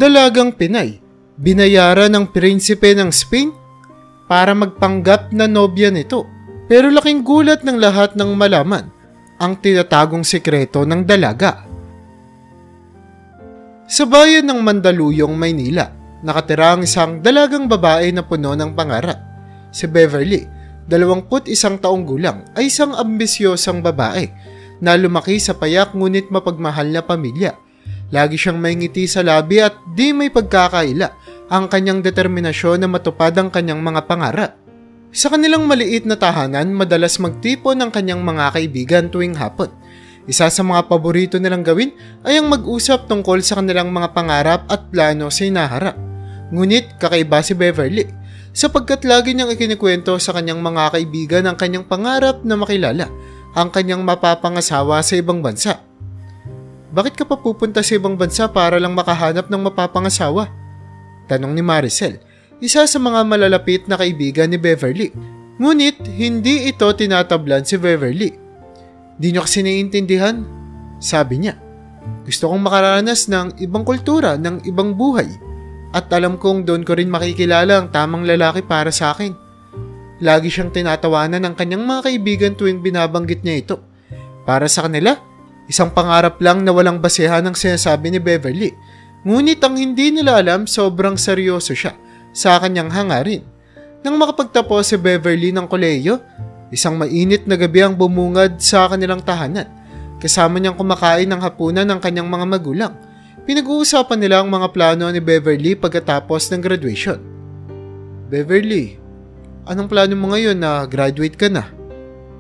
Dalagang Pinay, binayaran ng prinsipe ng Spain para magpanggap na nobya nito. Pero laking gulat ng lahat ng malaman ang tinatagong sekreto ng dalaga. Sa bayan ng Mandaluyong, Maynila, nakatira ang isang dalagang babae na puno ng pangarap. Si Beverly, 21 taong gulang, ay isang ambisyosang babae na lumaki sa payak ngunit mapagmahal na pamilya. Lagi siyang may ngiti sa labi at di may pagkakaila ang kanyang determinasyon na matupad ang kanyang mga pangarap. Sa kanilang maliit na tahanan, madalas magtipon ang kanyang mga kaibigan tuwing hapon. Isa sa mga paborito nilang gawin ay ang mag-usap tungkol sa kanilang mga pangarap at plano sa hinaharap. Ngunit kakaiba si Beverly sapagkat lagi niyang ikinikwento sa kanyang mga kaibigan ang kanyang pangarap na makilala ang kanyang mapapangasawa sa ibang bansa. Bakit ka pa pupunta sa ibang bansa para lang makahanap ng mapapangasawa? Tanong ni Maricel, isa sa mga malalapit na kaibigan ni Beverly. Ngunit hindi ito tinatablan si Beverly. Di niyo kasi naiintindihan, sabi niya. Gusto kong makaranas ng ibang kultura, ng ibang buhay. At alam kong doon ko rin makikilala ang tamang lalaki para sa akin. Lagi siyang tinatawanan ng kanyang mga kaibigan tuwing binabanggit niya ito. Para sa kanila, isang pangarap lang na walang basehan ang sinasabi ni Beverly. Ngunit ang hindi nila alam, sobrang seryoso siya sa kanyang hangarin. Nang makapagtapos si Beverly ng kolehiyo, isang mainit na gabi ang bumungad sa kanilang tahanan. Kasama niyang kumakain ng hapunan ng kanyang mga magulang. Pinag-uusapan nila ang mga plano ni Beverly pagkatapos ng graduation. Beverly, anong plano mo ngayon na graduate ka na?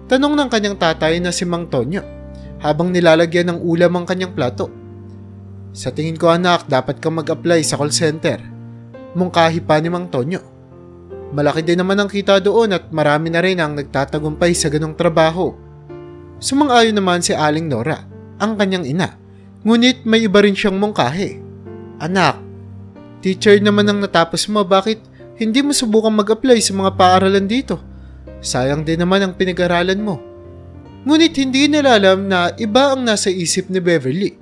Tanong ng kanyang tatay na si Mang Tonyo habang nilalagyan ng ulam ang kanyang plato. Sa tingin ko anak, dapat kang mag-apply sa call center. Mungkahi pa ni Mang Tonyo. Malaki din naman ang kita doon at marami na rin ang nagtatagumpay sa ganong trabaho. Sumang-ayon naman si Aling Nora, ang kanyang ina. Ngunit may iba rin siyang mungkahi. Anak, teacher naman ang natapos mo, bakit hindi mo subukang mag-apply sa mga paaralan dito? Sayang din naman ang pinag-aralan mo. Ngunit hindi nila alam na iba ang nasa isip ni Beverly.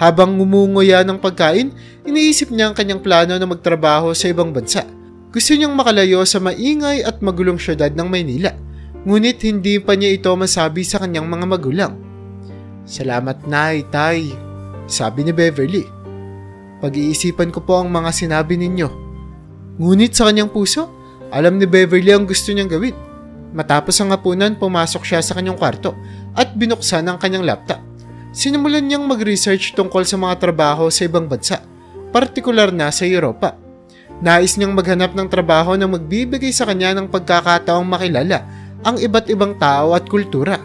Habang ngumunguya ng pagkain, iniisip niya ang kanyang plano na magtrabaho sa ibang bansa. Gusto niyang makalayo sa maingay at magulong syudad ng Maynila. Ngunit hindi pa niya ito masabi sa kanyang mga magulang. Salamat nay, tay, sabi ni Beverly. Pag-iisipan ko po ang mga sinabi ninyo. Ngunit sa kanyang puso, alam ni Beverly ang gusto niyang gawin. Matapos ang hapunan, pumasok siya sa kanyang kwarto at binuksan ang kanyang laptop. Sinimulan niyang mag-research tungkol sa mga trabaho sa ibang bansa, partikular na sa Europa. Nais niyang maghanap ng trabaho na magbibigay sa kanya ng pagkakataong makilala ang iba't ibang tao at kultura.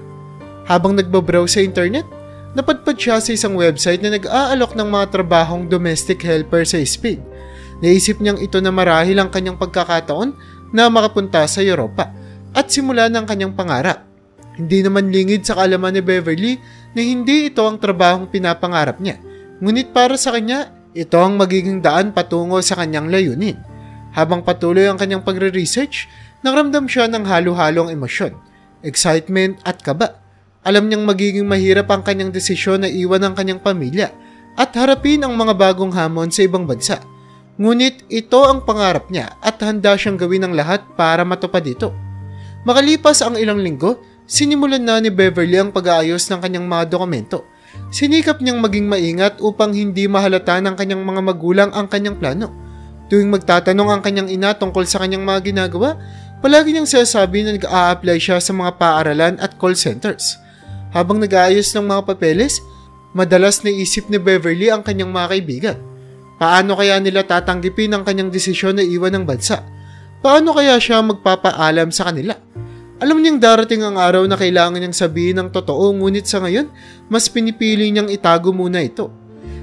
Habang nagbabrowse sa internet, napadpad siya sa isang website na nag-aalok ng mga trabahong domestic helper sa Spain. Naisip niyang ito na marahil ang kanyang pagkakataon na makapunta sa Europa at simula ng kanyang pangarap. Hindi naman lingid sa kaalaman ni Beverly na hindi ito ang trabahong pinapangarap niya. Ngunit para sa kanya, ito ang magiging daan patungo sa kanyang layunin. Habang patuloy ang kanyang pagre-research, nakaramdam siya ng halo-halong emosyon, excitement at kaba. Alam niyang magiging mahirap ang kanyang desisyon na iwan ang kanyang pamilya at harapin ang mga bagong hamon sa ibang bansa. Ngunit ito ang pangarap niya at handa siyang gawin ang lahat para matupad ito. Makalipas ang ilang linggo, sinimulan na ni Beverly ang pag-aayos ng kanyang mga dokumento. Sinikap niyang maging maingat upang hindi mahalata ng kanyang mga magulang ang kanyang plano. Tuwing magtatanong ang kanyang ina tungkol sa kanyang mga ginagawa, palagi niyang sinasabi na nag-a-apply siya sa mga paaralan at call centers. Habang nag-aayos ng mga papeles, madalas naisip ni Beverly ang kanyang mga kaibigan. Paano kaya nila tatanggipin ang kanyang desisyon na iwan ng bansa? Paano kaya siya magpapaalam sa kanila? Alam niyang darating ang araw na kailangan niyang sabihin ng totoo, ngunit sa ngayon, mas pinipili niyang itago muna ito.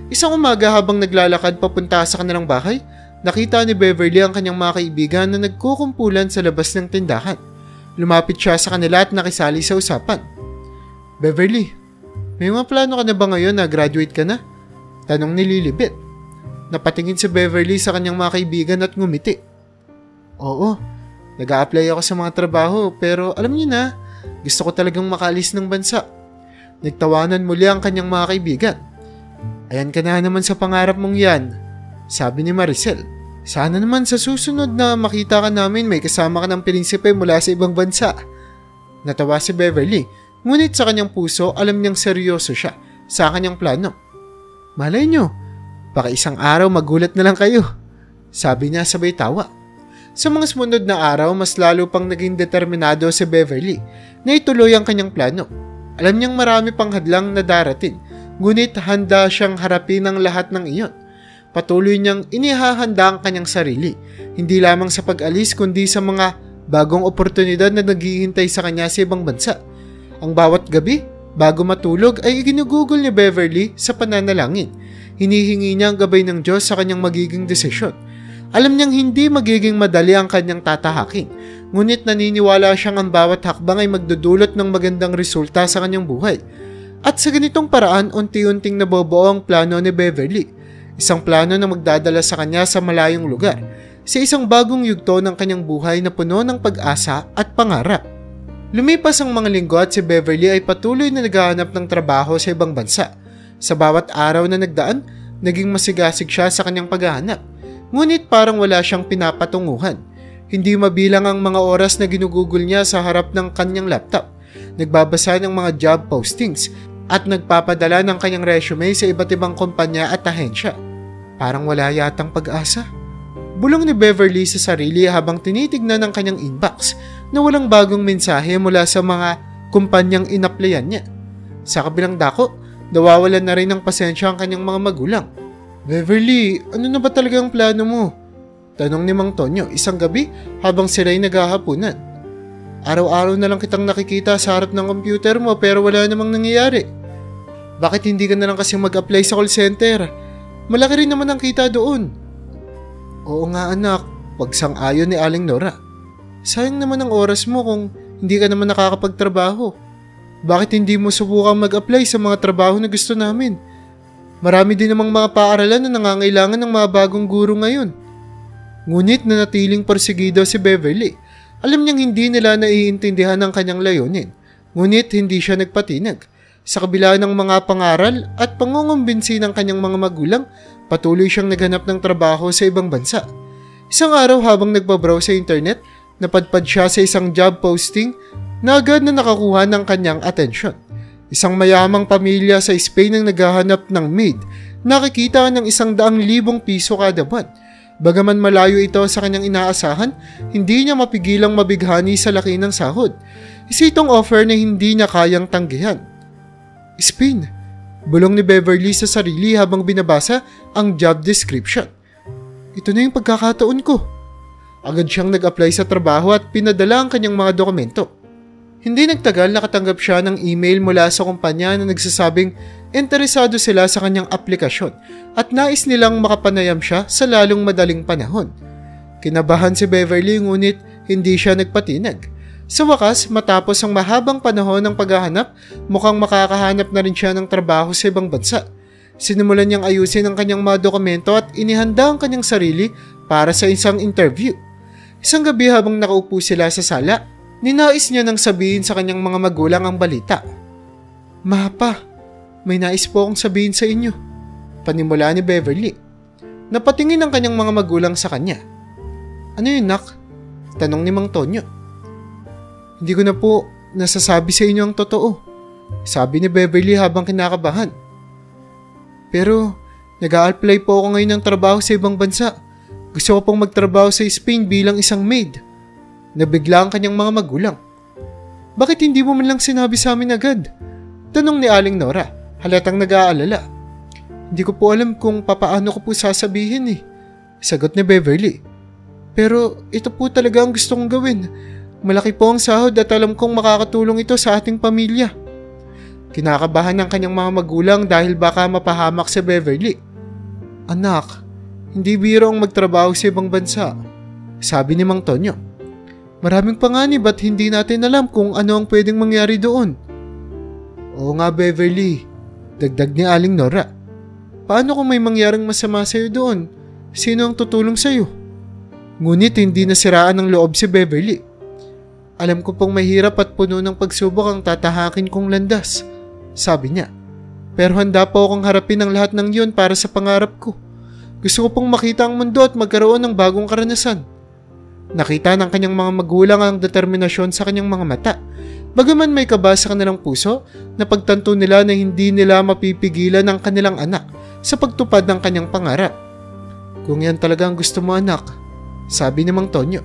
Isang umaga habang naglalakad papunta sa kanilang bahay, nakita ni Beverly ang kanyang mga kaibigan na nagkukumpulan sa labas ng tindahan. Lumapit siya sa kanila at nakisali sa usapan. Beverly, may mga plano ka na ba ngayon na graduate ka na? Tanong ni Lilibet. Napatingin si Beverly sa kanyang mga kaibigan at ngumiti. Oo, nag-a-apply ako sa mga trabaho pero alam niyo na, gusto ko talagang makaalis ng bansa. Nagtawanan muli ang kanyang mga kaibigan. Ayan ka na naman sa pangarap mong yan, sabi ni Maricel. Sana naman sa susunod na makita ka namin may kasama ka ng prinsipe mula sa ibang bansa. Natawa si Beverly, ngunit sa kanyang puso alam niyang seryoso siya sa kanyang plano. Malay nyo, baka isang araw magulat na lang kayo, sabi niya sabay tawa. Sa mga sumunod na araw, mas lalo pang naging determinado si Beverly na ituloy ang kanyang plano. Alam niyang marami pang hadlang na darating, ngunit handa siyang harapin ang lahat ng iyon. Patuloy niyang inihahanda ang kanyang sarili, hindi lamang sa pag-alis kundi sa mga bagong oportunidad na naghihintay sa kanya sa ibang bansa. Ang bawat gabi, bago matulog ay iginugugol ni Beverly sa pananalangin. Hinihingi niya ang gabay ng Diyos sa kanyang magiging desisyon. Alam niyang hindi magiging madali ang kanyang tatahakin, ngunit naniniwala siyang ang bawat hakbang ay magdudulot ng magandang resulta sa kanyang buhay. At sa ganitong paraan, unti-unting nabubuo ang plano ni Beverly. Isang plano na magdadala sa kanya sa malayong lugar, sa isang bagong yugto ng kanyang buhay na puno ng pag-asa at pangarap. Lumipas ang mga linggo at si Beverly ay patuloy na naghahanap ng trabaho sa ibang bansa. Sa bawat araw na nagdaan, naging masigasig siya sa kanyang paghahanap. Ngunit parang wala siyang pinapatunguhan. Hindi mabilang ang mga oras na ginugugol niya sa harap ng kanyang laptop. Nagbabasa ng mga job postings at nagpapadala ng kanyang resume sa iba't ibang kumpanya at ahensya. Parang wala yatang pag-asa. Bulong ni Beverly sa sarili habang tinitignan ang kanyang inbox na walang bagong mensahe mula sa mga kumpanyang inaplayan niya. Sa kabilang dako, nawawalan na rin ng pasensya ang kanyang mga magulang. Beverly, ano na ba talaga ang plano mo? Tanong ni Mang Tonyo isang gabi habang sila'y naghahapunan. Araw-araw na lang kitang nakikita sa harap ng computer mo pero wala namang nangyayari. Bakit hindi ka na lang kasi mag-apply sa call center? Malaki rin naman ang kita doon. Oo nga anak, pagsang-ayon ni Aling Nora. Sayang naman ang oras mo kung hindi ka naman nakakapagtrabaho. Bakit hindi mo subukang mag-apply sa mga trabaho na gusto namin? Marami din namang mga paaralan na nangangailangan ng mga bagong guro ngayon. Ngunit nanatiling porsigido si Beverly. Alam niyang hindi nila naiintindihan ang kanyang layunin. Ngunit hindi siya nagpatinag. Sa kabila ng mga pangaral at pangungumbinsi ng kanyang mga magulang, patuloy siyang naghanap ng trabaho sa ibang bansa. Isang araw habang nagbabrowse sa internet, napadpad siya sa isang job posting na agad na nakakuha ng kanyang atensyon. Isang mayamang pamilya sa Spain ang naghahanap ng maid. Nakikita ng 100,000 piso kada buwan. Bagaman malayo ito sa kanyang inaasahan, hindi niya mapigilang mabighani sa laki ng sahod. Isa itong offer na hindi niya kayang tanggihan. Spain, bulong ni Beverly sa sarili habang binabasa ang job description. Ito na yung pagkakataon ko. Agad siyang nag-apply sa trabaho at pinadala ang kanyang mga dokumento. Hindi nagtagal nakatanggap siya ng email mula sa kumpanya na nagsasabing interesado sila sa kanyang aplikasyon at nais nilang makapanayam siya sa lalong madaling panahon. Kinabahan si Beverly ngunit hindi siya nagpatinag. Sa wakas, matapos ang mahabang panahon ng paghahanap, mukhang makakahanap na rin siya ng trabaho sa ibang bansa. Sinimulan niyang ayusin ang kanyang mga dokumento at inihanda ang kanyang sarili para sa isang interview. Isang gabi habang nakaupo sila sa sala, ninais niya nang sabihin sa kanyang mga magulang ang balita. Mapa, may nais po akong sabihin sa inyo, panimula ni Beverly. Napatingin ang kanyang mga magulang sa kanya. Ano yun, nak? Tanong ni Mang Tonyo. Hindi ko na po nasasabi sa inyo ang totoo, sabi ni Beverly habang kinakabahan. Pero nag-a-apply po ako ngayon ng trabaho sa ibang bansa. Gusto ko pong magtrabaho sa Spain bilang isang maid. Nabigla ang kanyang mga magulang. Bakit hindi mo man lang sinabi sa amin agad? Tanong ni Aling Nora, halatang nag-aalala. Hindi ko po alam kung papaano ko po sasabihin eh, sagot ni Beverly. Pero ito po talaga ang gusto kong gawin. Malaki po ang sahod at alam kong makakatulong ito sa ating pamilya. Kinakabahan ng kanyang mga magulang dahil baka mapahamak si Beverly. Anak, hindi biro ang magtrabaho sa ibang bansa, sabi ni Mang Tonyo. Maraming panganib at hindi natin alam kung ano ang pwedeng mangyari doon. Oo nga Beverly, dagdag ni Aling Nora. Paano kung may mangyaring masama sa'yo doon? Sino ang tutulong sa'yo? Ngunit hindi nasiraan ng loob si Beverly. Alam ko pong mahirap at puno ng pagsubok ang tatahakin kong landas, sabi niya. Pero handa po akong harapin ang lahat ng yun para sa pangarap ko. Gusto ko pong makita ang mundo at magkaroon ng bagong karanasan. Nakita ng kanyang mga magulang ang determinasyon sa kanyang mga mata. Bagaman may kaba sa kanilang puso, napagtanto nila na hindi nila mapipigilan ang kanilang anak sa pagtupad ng kanyang pangarap. Kung yan talaga ang gusto mo anak, sabi ni Mang Tonyo.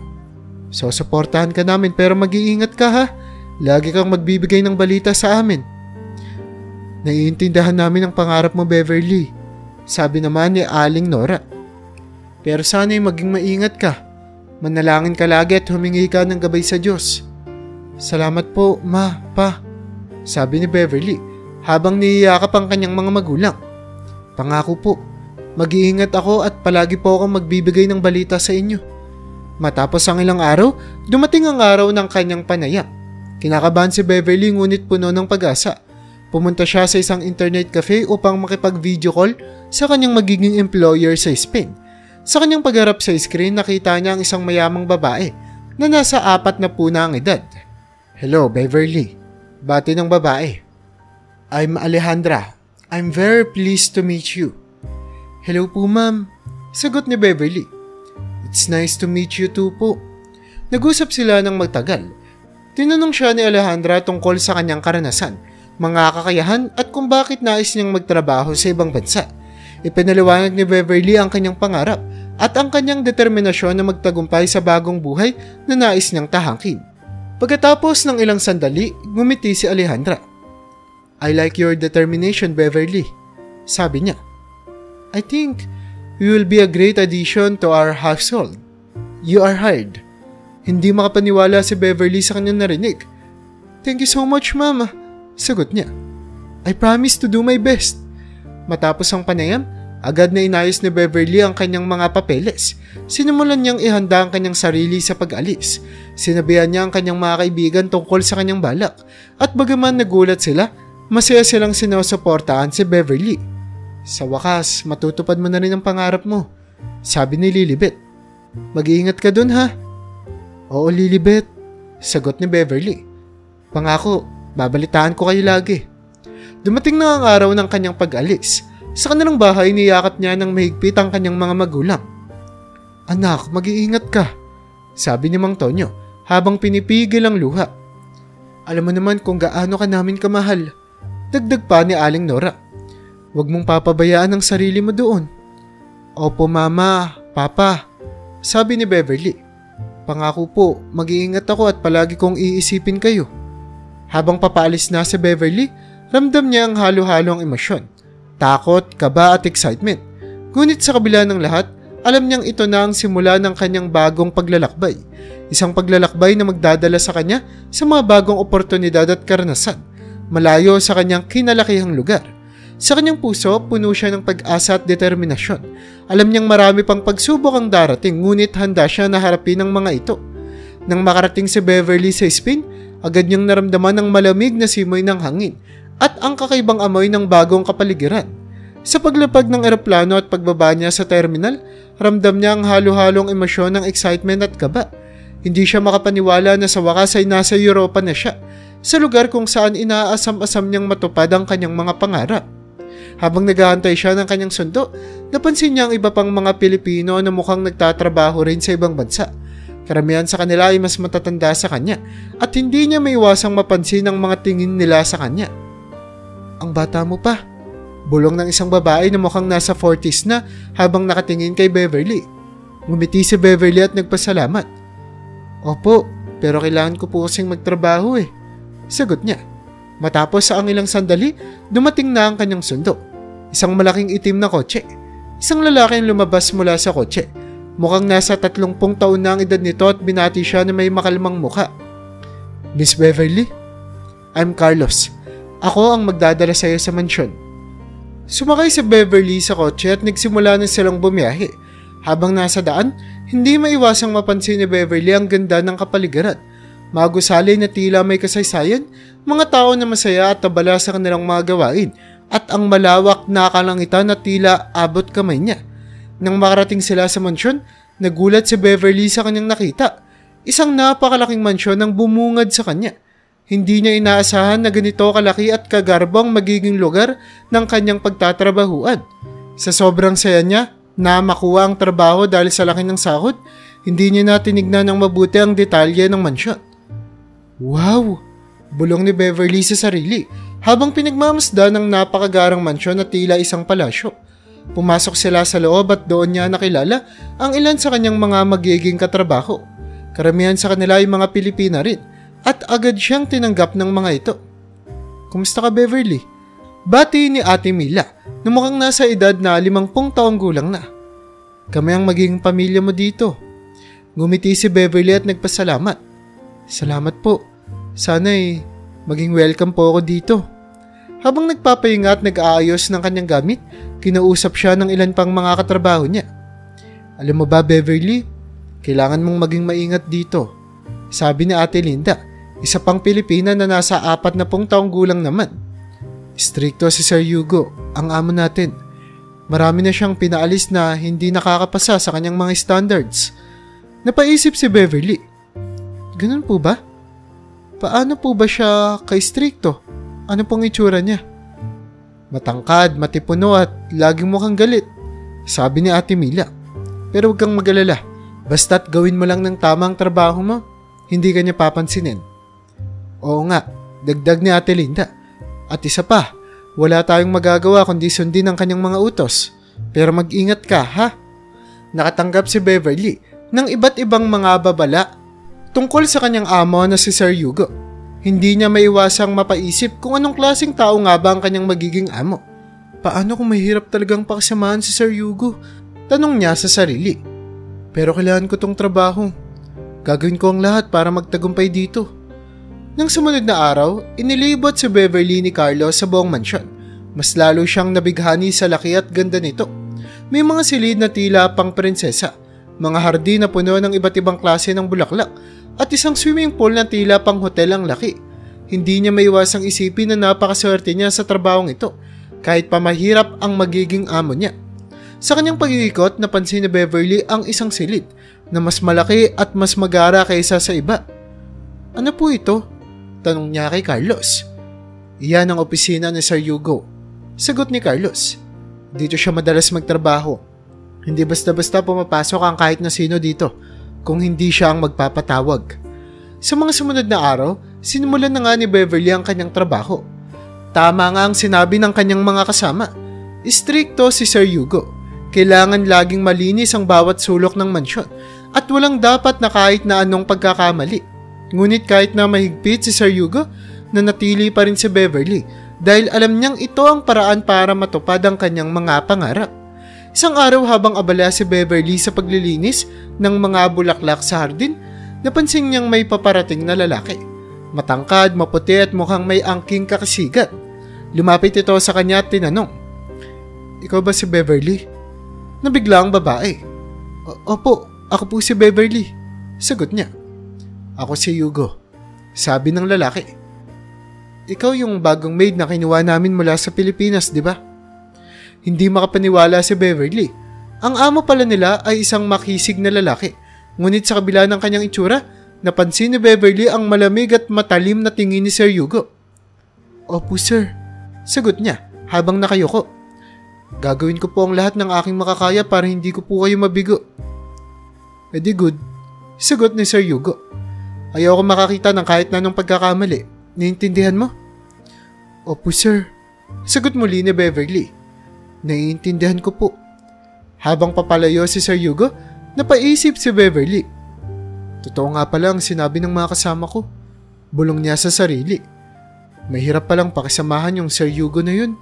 So suportahan ka namin pero mag-iingat ka ha. Lagi kang magbibigay ng balita sa amin. Naiintindihan namin ang pangarap mo Beverly, sabi naman ni Aling Nora. Pero sana'y maging maingat ka. Manalangin ka lagi at humingi ka ng gabay sa Diyos. Salamat po, ma, pa, sabi ni Beverly habang niyayakap ang kanyang mga magulang. Pangako po, mag-iingat ako at palagi po akong magbibigay ng balita sa inyo. Matapos ang ilang araw, dumating ang araw ng kanyang panayam. Kinakabahan si Beverly ngunit puno ng pag-asa. Pumunta siya sa isang internet cafe upang makipag-video call sa kanyang magiging employer sa Spain. Sa kanyang pagharap sa screen, nakita niya ang isang mayamang babae na nasa 40 na ang edad. Hello, Beverly. Bati ng babae. I'm Alejandra. I'm very pleased to meet you. Hello po, ma'am. Sagot ni Beverly. It's nice to meet you too po. Nag-usap sila ng magtagal. Tinanong siya ni Alejandra tungkol sa kanyang karanasan, mga kakayahan at kung bakit nais niyang magtrabaho sa ibang bansa. Ipinaliwanag ni Beverly ang kanyang pangarap at ang kanyang determinasyon na magtagumpay sa bagong buhay na nais niyang tahangkin. Pagkatapos ng ilang sandali, ngumiti si Alejandra. I like your determination, Beverly, sabi niya. I think you will be a great addition to our household. You are hired. Hindi makapaniwala si Beverly sa kanyang narinig. Thank you so much, Mama. Sagot niya. I promise to do my best. Matapos ang panayam, agad na inayos ni Beverly ang kanyang mga papeles. Sinimulan niyang ihanda ang kanyang sarili sa pag-alis. Sinabihan niya ang kanyang mga kaibigan tungkol sa kanyang balak. At bagaman nagulat sila, masaya silang sinusuportahan si Beverly. Sa wakas, matutupad mo na rin ang pangarap mo, sabi ni Lilibet. Mag-iingat ka dun ha. Oo, Lilibet, sagot ni Beverly. Pangako, babalitaan ko kayo lagi. Dumating na ang araw ng kanyang pag-alis. Sa kanilang bahay, niyakap niya ng mahigpit ang kanyang mga magulang. Anak, mag-iingat ka, sabi ni Mang Tonyo habang pinipigil ang luha. Alam mo naman kung gaano ka namin kamahal, dagdag pa ni Aling Nora. Huwag mong papabayaan ang sarili mo doon. Opo, Mama, Papa, sabi ni Beverly. Pangako po, mag-iingat ako at palagi kong iisipin kayo. Habang papaalis na si Beverly, ramdam niya ang halo-halong emosyon. Takot, kaba at excitement. Ngunit sa kabila ng lahat, alam niyang ito na ang simula ng kanyang bagong paglalakbay. Isang paglalakbay na magdadala sa kanya sa mga bagong oportunidad at karanasan, malayo sa kanyang kinalakihang lugar. Sa kanyang puso, puno siya ng pag-asa at determinasyon. Alam niyang marami pang pagsubok ang darating, ngunit handa siya na harapin ang mga ito. Nang makarating si Beverly sa Spain, agad niyang naramdaman ang malamig na simoy ng hangin at ang kakaibang amoy ng bagong kapaligiran. Sa paglapag ng eroplano at pagbaba niya sa terminal, ramdam niya ang halo-halong emosyon ng excitement at kaba. Hindi siya makapaniwala na sa wakas ay nasa Europa na siya, sa lugar kung saan inaasam-asam niyang matupad ang kanyang mga pangarap. Habang naghahantay siya ng kanyang sundo, napansin niya ang iba pang mga Pilipino na mukhang nagtatrabaho rin sa ibang bansa. Karamihan sa kanila ay mas matatanda sa kanya at hindi niya maiwasang mapansin ang mga tingin nila sa kanya. Ang bata mo pa, bulong ng isang babae na mukhang nasa 40s na habang nakatingin kay Beverly. Ngumiti si Beverly at nagpasalamat. Opo, pero kailangan ko po kasing magtrabaho eh, sagot niya. Matapos sa ang ilang sandali, dumating na ang kanyang sundo. Isang malaking itim na kotse. Isang lalaki ang lumabas mula sa kotse. Mukhang nasa 30 taon na ang edad nito at binati siya na may makalmang mukha. Miss Beverly? I'm Carlos. Ako ang magdadala sa iyo sa mansyon. Sumakay si Beverly sa kotse at nagsimula na silang bumiyahe. Habang nasa daan, hindi maiwasang mapansin ni Beverly ang ganda ng kapaligiran. Magusali na tila may kasaysayan, mga tao na masaya at tabala sa kanilang mga gawain, at ang malawak na kalangitan na tila abot kamay niya. Nang makarating sila sa mansyon, nagulat si Beverly sa kanyang nakita. Isang napakalaking mansyon ang bumungad sa kanya. Hindi niya inaasahan na ganito kalaki at kagarbo ang magiging lugar ng kanyang pagtatrabahuan. Sa sobrang saya niya na makuha ang trabaho dahil sa laki ng sahod, hindi niya na tinignan ng mabuti ang detalye ng mansyon. Wow! Bulong ni Beverly sa sarili habang pinagmamasdan ng napakagarang mansyon na tila isang palasyo. Pumasok sila sa loob at doon niya nakilala ang ilan sa kanyang mga magiging katrabaho. Karamihan sa kanila ay mga Pilipina rin at agad siyang tinanggap ng mga ito. Kumusta ka, Beverly? Bati ni Ate Mila na mukhang nasa edad na 50 taong gulang na. Kami ang magiging pamilya mo dito. Ngumiti si Beverly at nagpasalamat. Salamat po. Sana'y maging welcome po ako dito. Habang nagpapahinga at nag-aayos ng kanyang gamit, kinausap siya ng ilan pang mga katrabaho niya. Alam mo ba, Beverly? Kailangan mong maging maingat dito. Sabi ni Ate Linda, isa pang Pilipina na nasa 40 taong gulang naman. Stricto si Sir Hugo, ang amo natin. Marami na siyang pinaalis na hindi nakakapasa sa kanyang mga standards. Napaisip si Beverly. Ganun po ba? Paano po ba siya kay-stricto? Ano pong itsura niya? Matangkad, matipuno at laging mukhang galit, sabi ni Ate Mila. Pero huwag kang mag-alala. Basta't gawin mo lang ng tamang trabaho mo, hindi ka niya papansinin. Oo nga, dagdag ni Ate Linda. At isa pa, wala tayong magagawa kundi sundin ang kanyang mga utos. Pero mag-ingat ka, ha? Nakatanggap si Beverly ng iba't ibang mga babala tungkol sa kanyang amo na si Sir Hugo. Hindi niya maiwasang mapaisip kung anong klaseng tao nga ba ang kanyang magiging amo. Paano kung mahirap talagang pakisamahan si Sir Hugo? Tanong niya sa sarili. Pero kailangan ko tong trabaho. Gagawin ko ang lahat para magtagumpay dito. Nang sumunod na araw, inilibot si Beverly ni Carlos sa buong mansyon. Mas lalo siyang nabighani sa laki at ganda nito. May mga silid na tila pang prinsesa, mga hardin na puno ng iba't ibang klase ng bulaklak, at isang swimming pool na tila pang hotel ang laki. Hindi niya maiwasang isipin na napakaswerte niya sa trabahong ito, kahit pa mahirap ang magiging amo niya. Sa kanyang pag-iikot, napansin ni Beverly ang isang silid na mas malaki at mas magara kaysa sa iba. Ano po ito? Tanong niya kay Carlos. Iyan ang opisina ni Sir Hugo. Sagot ni Carlos. Dito siya madalas magtrabaho. Hindi basta-basta pumapasok ang kahit na sino dito kung hindi siya ang magpapatawag. Sa mga sumunod na araw, sinimulan na nga ni Beverly ang kanyang trabaho. Tama nga ang sinabi ng kanyang mga kasama. Istrikto si Sir Hugo. Kailangan laging malinis ang bawat sulok ng mansyon at walang dapat na kahit na anong pagkakamali. Ngunit kahit na mahigpit si Sir Hugo, nanatili pa rin si Beverly dahil alam niyang ito ang paraan para matupad ang kanyang mga pangarap. Isang araw habang abala si Beverly sa paglilinis ng mga bulaklak sa hardin, napansin niyang may paparating na lalaki. Matangkad, maputi at mukhang may angking kakasigat. Lumapit ito sa kanya at tinanong, "Ikaw ba si Beverly?" Nabigla ang babae. Opo, ako po si Beverly. Sagot niya. Ako si Hugo. Sabi ng lalaki. Ikaw yung bagong maid na kinuha namin mula sa Pilipinas, di ba? Hindi makapaniwala si Beverly. Ang amo pala nila ay isang makisig na lalaki. Ngunit sa kabila ng kanyang itsura, napansin ni Beverly ang malamig at matalim na tingin ni Sir Hugo. Opo sir, sagot niya habang nakayuko. Gagawin ko po ang lahat ng aking makakaya para hindi ko po kayo mabigo. Edi good, sagot ni Sir Hugo. Ayaw ko makakita ng kahit na anong pagkakamali. Naiintindihan mo? Opo sir, sagot muli ni Beverly. Naiintindihan ko po. Habang papalayo si Sir Hugo, napaisip si Beverly. Totoo nga pala ang sinabi ng mga kasama ko. Bulong niya sa sarili. Mahirap palang pakisamahan yung Sir Hugo na yun.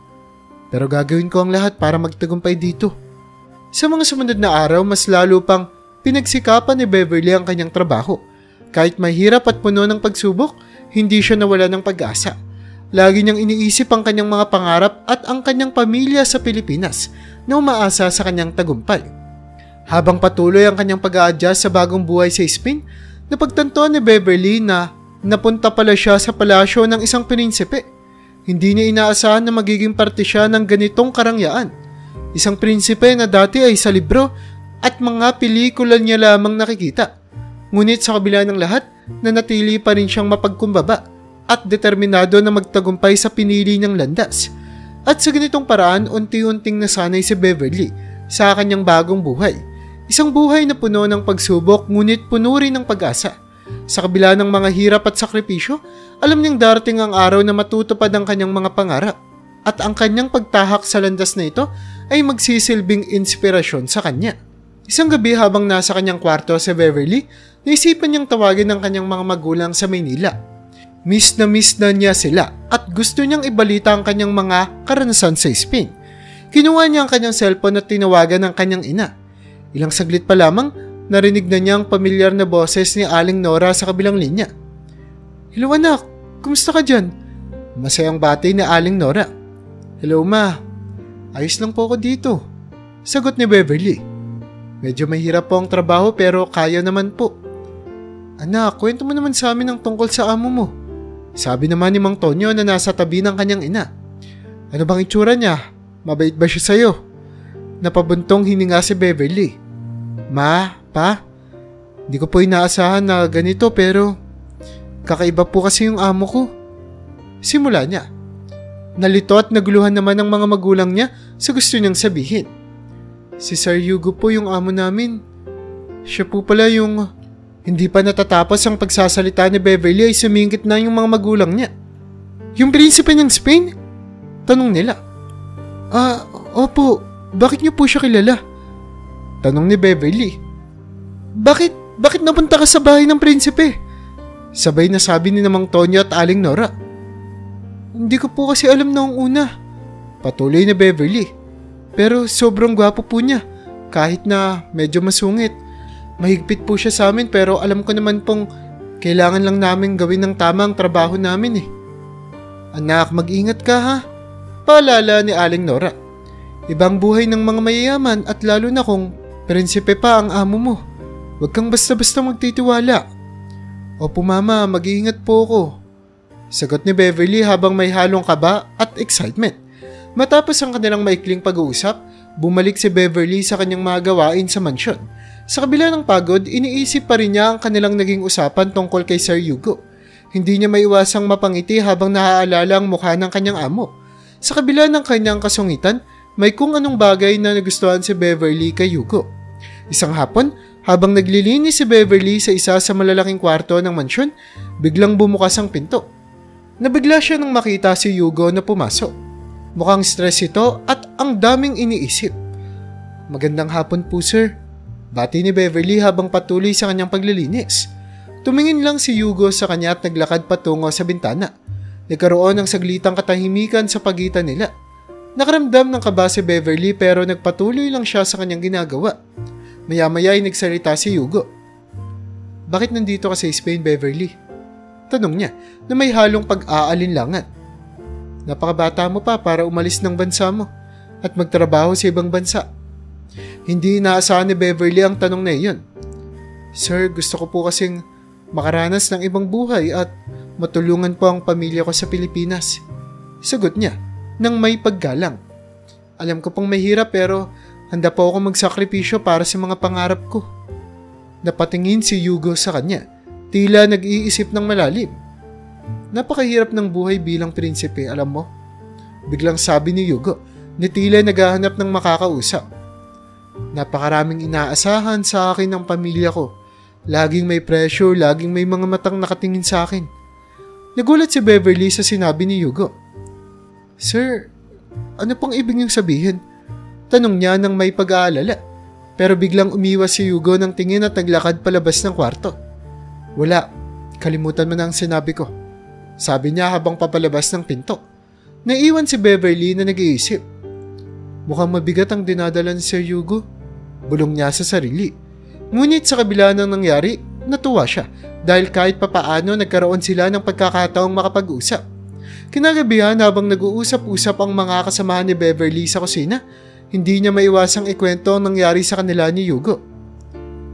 Pero gagawin ko ang lahat para magtagumpay dito. Sa mga sumunod na araw, mas lalo pang pinagsikapan ni Beverly ang kanyang trabaho. Kahit mahirap at puno ng pagsubok, hindi siya nawala ng pag-asa. Lagi niyang iniisip ang kanyang mga pangarap at ang kanyang pamilya sa Pilipinas na umaasa sa kanyang tagumpay. Habang patuloy ang kanyang pag-a-adjust sa bagong buhay sa Spain, napagtantuan ni Beverly na napunta pala siya sa palasyo ng isang prinsipe. Hindi niya inaasahan na magiging parte siya ng ganitong karangyaan. Isang prinsipe na dati ay sa libro at mga pelikula niya lamang nakikita. Ngunit sa kabila ng lahat, nanatili pa rin siyang mapagkumbaba at determinado na magtagumpay sa pinili niyang landas. At sa ganitong paraan, unti-unting nasanay si Beverly sa kanyang bagong buhay. Isang buhay na puno ng pagsubok ngunit puno rin ng pag-asa. Sa kabila ng mga hirap at sakripisyo, alam niyang darating ang araw na matutupad ang kanyang mga pangarap. At ang kanyang pagtahak sa landas na ito ay magsisilbing inspirasyon sa kanya. Isang gabi habang nasa kanyang kwarto si Beverly, naisipan niyang tawagin ang kanyang mga magulang sa Maynila. Miss na niya sila at gusto niyang ibalita ang kanyang mga karanasan sa Spain. Kinuha niya ang kanyang cellphone at tinawagan ang kanyang ina. Ilang saglit pa lamang, narinig na niya ang pamilyar na boses ni Aling Nora sa kabilang linya. "Hello anak, kumusta ka dyan?" Masayang bati ni Aling Nora. "Hello ma, ayos lang po ako dito," sagot ni Beverly. "Medyo mahirap po ang trabaho pero kaya naman po." "Anak, kwento mo naman sa amin ang tungkol sa amo mo," sabi naman ni Mang Tonyo na nasa tabi ng kanyang ina. "Ano bang itsura niya? Mabait ba siya sa'yo?" Napabuntong hininga si Beverly. "Ma, pa, di ko po inaasahan na ganito pero kakaiba po kasi yung amo ko." Simula niya. Nalito at naguluhan naman ang mga magulang niya sa gusto niyang sabihin. "Si Sir Hugo po yung amo namin. Siya po pala yung..." Hindi pa natatapos ang pagsasalita ni Beverly ay sumingkit na yung mga magulang niya. "Yung prinsipe ng Spain?" tanong nila. Opo. Bakit niyo po siya kilala?" tanong ni Beverly. Bakit napunta ka sa bahay ng prinsipe?" sabay na sabi ni Mang Tonyo at Aling Nora. "Hindi ko po kasi alam noong una," patuloy ni Beverly. "Pero sobrang gwapo po niya, kahit na medyo masungit. Mahigpit po siya sa amin pero alam ko naman pong kailangan lang namin gawin ng tama ang trabaho namin eh." "Anak, mag-ingat ka ha," paalala ni Aling Nora. "Ibang buhay ng mga mayayaman at lalo na kung prinsipe pa ang amo mo. Huwag kang basta-basta magtitiwala." "Opo mama, mag-iingat po ako," sagot ni Beverly habang may halong kaba at excitement. Matapos ang kanilang maikling pag-uusap, bumalik si Beverly sa kanyang mga gawain sa mansyon. Sa kabila ng pagod, iniisip pa rin niya ang kanilang naging usapan tungkol kay Sir Hugo. Hindi niya maiwasang mapangiti habang naaalala ang mukha ng kanyang amo. Sa kabila ng kanyang kasungitan, may kung anong bagay na nagustuhan si Beverly kay Hugo. Isang hapon, habang naglilinis si Beverly sa isa sa malalaking kwarto ng mansyon, biglang bumukas ang pinto. Nabigla siya nang makita si Hugo na pumasok. Mukhang stress ito at ang daming iniisip. "Magandang hapon po sir," bati ni Beverly habang patuloy sa kanyang paglilinis. Tumingin lang si Hugo sa kanya at naglakad patungo sa bintana. Nagkaroon ng saglitang katahimikan sa pagitan nila. Nakaramdam ng kaba si Beverly pero nagpatuloy lang siya sa kanyang ginagawa. Maya-maya ay nagsalita si Hugo. "Bakit nandito ka sa Spain, Beverly?" tanong niya na may halong pag-aalinlangan. "Napakabata mo pa para umalis ng bansa mo at magtrabaho sa ibang bansa." Hindi inaasahan ni Beverly ang tanong na iyon. "Sir, gusto ko po kasing makaranas ng ibang buhay at matulungan po ang pamilya ko sa Pilipinas," sagot niya nang may paggalang. "Alam ko pong mahirap pero handa po ako magsakripisyo para sa mga pangarap ko." Napatingin si Hugo sa kanya, tila nag-iisip ng malalim. "Napakahirap ng buhay bilang prinsipe, alam mo?" biglang sabi ni Hugo, na tila naghahanap ng makakausap. "Napakaraming inaasahan sa akin ng pamilya ko. Laging may pressure, laging may mga matang nakatingin sa akin." Nagulat si Beverly sa sinabi ni Hugo. "Sir, ano pong ibig niyong sabihin?" tanong niya nang may pag-aalala. Pero biglang umiwas si Hugo ng tingin at naglakad palabas ng kwarto. "Wala, kalimutan mo na ang sinabi ko," sabi niya habang papalabas ng pinto. Naiwan si Beverly na nag-iisip. Mukhang mabigat ang dinadala ni Sir Hugo, bulong niya sa sarili. Ngunit sa kabila ng nangyari, natuwa siya dahil kahit papaano nagkaroon sila ng pagkakataong makapag-usap. Kinagabihan habang nag-uusap-usap ang mga kasamahan ni Beverly sa kusina, hindi niya maiwasang ikwento ang nangyari sa kanila ni Hugo.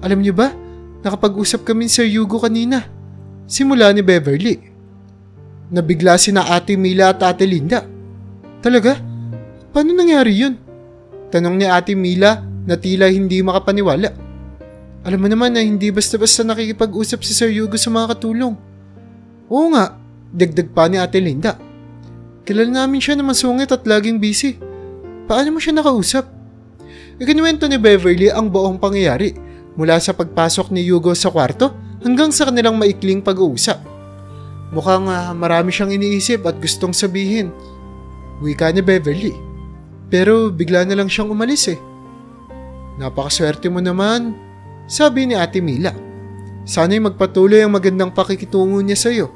"Alam niyo ba, nakapag-usap kami ni Sir Hugo kanina," simula ni Beverly. Nabigla sina Ate Mila at Ate Linda. "Talaga? Paano nangyari yun?" tanong ni Ate Mila na tila hindi makapaniwala. "Alam mo naman na hindi basta-basta nakikipag-usap si Sir Hugo sa mga katulong." "Oo nga, Dagdag pa ni Ate Linda. Kilala namin siya na masungit at laging busy. Paano mo siya nakausap? Ikinuwento ni Beverly ang buong pangyayari mula sa pagpasok ni Hugo sa kwarto hanggang sa kanilang maikling pag-uusap. Mukhang marami siyang iniisip at gustong sabihin. Wika ni Beverly. Pero bigla na lang siyang umalis eh. Napakaswerte mo naman, sabi ni Ate Mila. Sana'y magpatuloy ang magandang pakikitungo niya sa iyo.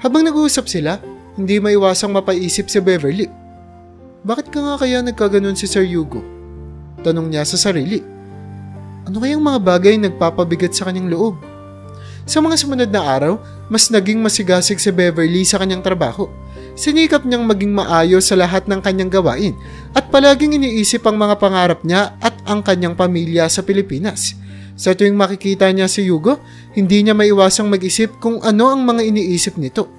Habang nag-uusap sila, hindi maiwasang mapaisip si Beverly. Bakit ka nga kaya nagkaganon si Sir Hugo? Tanong niya sa sarili. Ano kayang mga bagay nagpapabigat sa kanyang loob? Sa mga sumunod na araw, mas naging masigasig si Beverly sa kanyang trabaho. Sinikap niyang maging maayos sa lahat ng kanyang gawain at palaging iniisip ang mga pangarap niya at ang kanyang pamilya sa Pilipinas. Sa tuwing makikita niya si Hugo, hindi niya maiwasang mag-isip kung ano ang mga iniisip nito.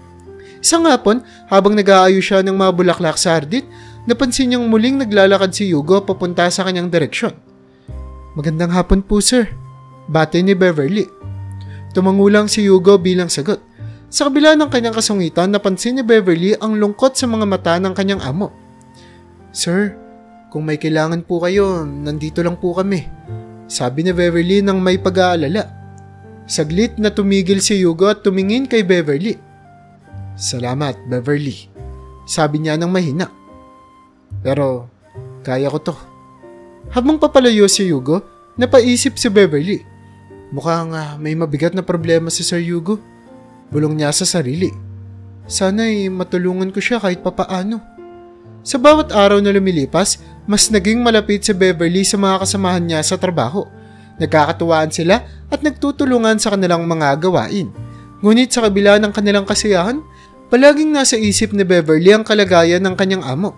Isang hapon, habang nag-aayos siya ng mga bulaklak sa hardin, napansin niyang muling naglalakad si Hugo papunta sa kanyang direksyon. Magandang hapon po, sir. Bati ni Beverly. Tumangulang si Hugo bilang sagot. Sa kabila ng kanyang kasungitan, napansin ni Beverly ang lungkot sa mga mata ng kanyang amo. Sir, kung may kailangan po kayo, nandito lang po kami. Sabi ni Beverly nang may pag-aalala. Saglit na tumigil si Hugo at tumingin kay Beverly. Salamat, Beverly. Sabi niya nang mahina. Pero, kaya ko to. Habang papalayo si Hugo, napaisip si Beverly. Mukhang may mabigat na problema si Sir Hugo. Bulong niya sa sarili. Sana'y matulungan ko siya kahit papaano. Sa bawat araw na lumilipas, mas naging malapit si Beverly sa mga kasamahan niya sa trabaho. Nagkakatuwaan sila at nagtutulungan sa kanilang mga gawain. Ngunit sa kabila ng kanilang kasiyahan, palaging nasa isip ni Beverly ang kalagayan ng kanyang amo.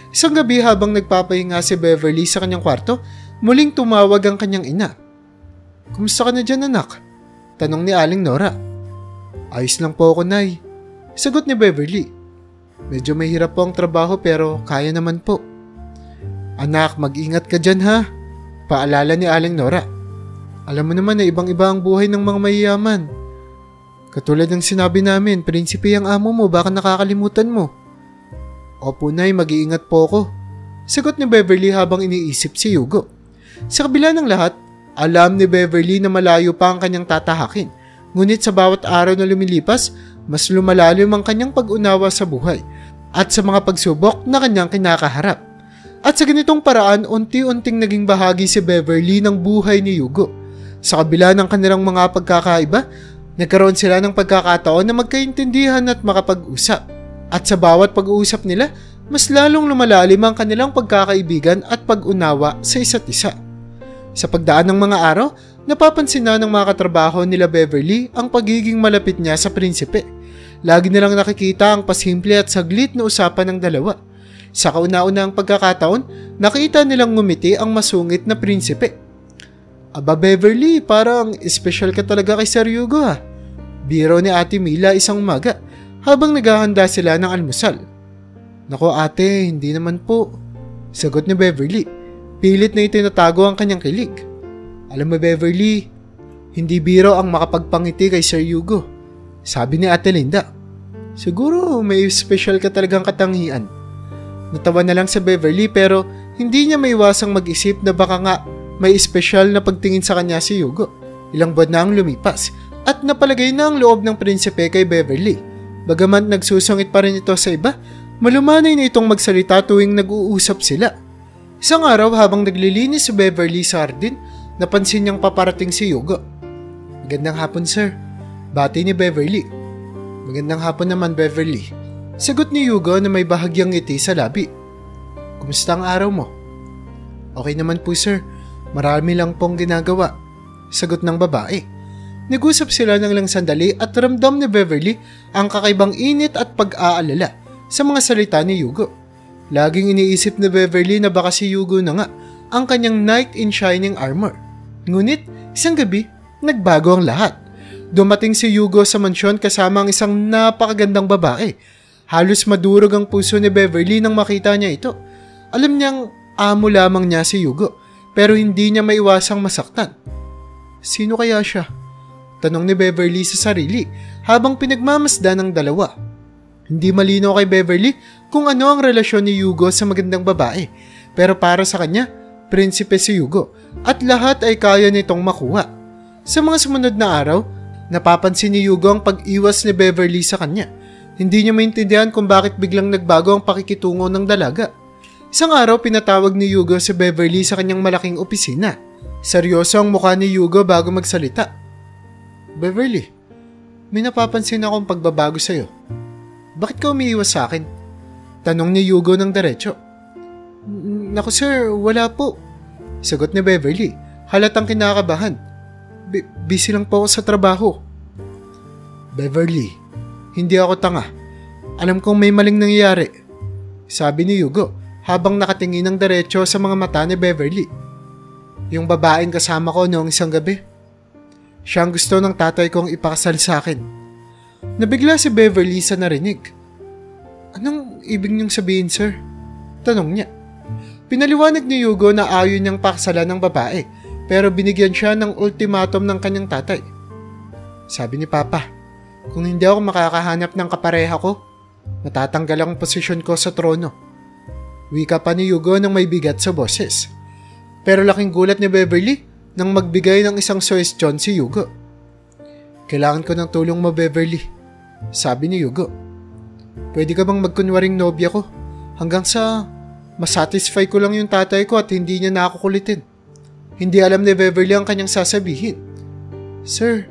Isang gabi habang nagpapahinga si Beverly sa kanyang kwarto, muling tumawag ang kanyang ina. Kumusta ka na dyan, anak? Tanong ni Aling Nora. Ayos lang po ako, Nay. Sagot ni Beverly. Medyo mahirap po ang trabaho pero kaya naman po. Anak, mag-ingat ka dyan ha. Paalala ni Aling Nora. Alam mo naman na ibang-iba ang buhay ng mga mayayaman. Katulad ng sinabi namin, prinsipe ang amo mo, baka nakakalimutan mo. Opo, Nay, mag-iingat po ako. Sagot ni Beverly habang iniisip si Hugo. Sa kabila ng lahat, alam ni Beverly na malayo pa ang kanyang tatahakin. Ngunit sa bawat araw na lumilipas, mas lumalalim ang kanyang pag-unawa sa buhay at sa mga pagsubok na kanyang kinakaharap. At sa ganitong paraan, unti-unting naging bahagi si Beverly ng buhay ni Hugo. Sa kabila ng kanilang mga pagkakaiba, nagkaroon sila ng pagkakataon na magkaintindihan at makapag-usap. At sa bawat pag-uusap nila, mas lalong lumalalim ang kanilang pagkakaibigan at pag-unawa sa isa't isa. Sa pagdaan ng mga araw, napapansin na ng mga katrabaho nila Beverly ang pagiging malapit niya sa prinsipe. Lagi nilang nakikita ang pasimple at saglit na usapan ng dalawa. Sa kauna-unahang pagkakataon, nakita nilang ngumiti ang masungit na prinsipe. Aba Beverly, parang espesyal ka talaga kay Sir Hugo ha. Biro ni Ate Mila isang umaga habang naghahanda sila ng almusal. Nako ate, hindi naman po. Sagot ni Beverly. Pilit na itinatago ang kanyang kilig. Alam mo Beverly, hindi biro ang makapagpangiti kay Sir Hugo. Sabi ni Ate Linda. Siguro may special ka talagang katangian. Natawa na lang sa Beverly pero hindi niya maiwasang mag-isip na baka nga may special na pagtingin sa kanya si Hugo. Ilang buwan na ang lumipas at napalagay na ang loob ng prinsipe kay Beverly. Bagaman nagsusungit pa rin ito sa iba, malumanay na itong magsalita tuwing nag-uusap sila. Isang araw habang naglilinis si Beverly sa hardin, napansin niyang paparating si Hugo. Magandang hapon sir. Bati ni Beverly. Magandang hapon naman Beverly. Sagot ni Hugo na may bahagyang ngiti sa labi. Kumusta ang araw mo? Okay naman po sir. Marami lang pong ginagawa. Sagot ng babae. Nag-usap sila ng lang sandali at ramdam ni Beverly ang kakaibang init at pag-aalala sa mga salita ni Hugo. Laging iniisip ni Beverly na baka si Hugo na nga ang kanyang knight in shining armor. Ngunit isang gabi, nagbago ang lahat. Dumating si Hugo sa mansyon kasama ang isang napakagandang babae. Halos madurog ang puso ni Beverly nang makita niya ito. Alam niyang amo lamang niya si Hugo pero hindi niya maiwasang masaktan. Sino kaya siya? Tanong ni Beverly sa sarili habang pinagmamasdan ng dalawa. Hindi malinaw kay Beverly kung ano ang relasyon ni Hugo sa magandang babae, pero para sa kanya, prinsipe si Hugo at lahat ay kaya nitong makuha. Sa mga sumunod na araw, napapansin ni Hugo ang pag-iwas ni Beverly sa kanya. Hindi niya maintindihan kung bakit biglang nagbago ang pakikitungo ng dalaga. Isang araw, pinatawag ni Hugo si Beverly sa kanyang malaking opisina. Seryoso ang mukha ni Hugo bago magsalita. Beverly, may napapansin akong pagbabago sa'yo. Bakit ka umiiwas sa akin? Tanong ni Hugo ng diretso. Naku sir, wala po. Sagot ni Beverly, halatang kinakabahan. Busy lang po ako sa trabaho. Beverly, hindi ako tanga. Alam kong may maling nangyayari. Sabi ni Hugo habang nakatingin ng diretso sa mga mata ni Beverly. Yung babaeng kasama ko noong isang gabi. Siya ang gusto ng tatay kong ipakasal sa akin. Nabigla si Beverly sa narinig. Anong ibig niyong sabihin, sir? Tanong niya. Pinaliwanag ni Hugo na ayaw niyang pakasalan ng babae, pero binigyan siya ng ultimatum ng kanyang tatay. Sabi ni Papa, kung hindi ako makakahanap ng kapareha ko, matatanggal ang posisyon ko sa trono. Wika pa ni Hugo nang may bigat sa boses. Pero laking gulat ni Beverly nang magbigay ng isang suwestyon si Hugo. Kailangan ko ng tulong mo, Beverly. Sabi ni Hugo. Pwede ka bang magkunwaring nobya ko hanggang sa masatisfy ko lang yung tatay ko at hindi niya nakukulitin. Hindi alam ni Beverly ang kanyang sasabihin. Sir,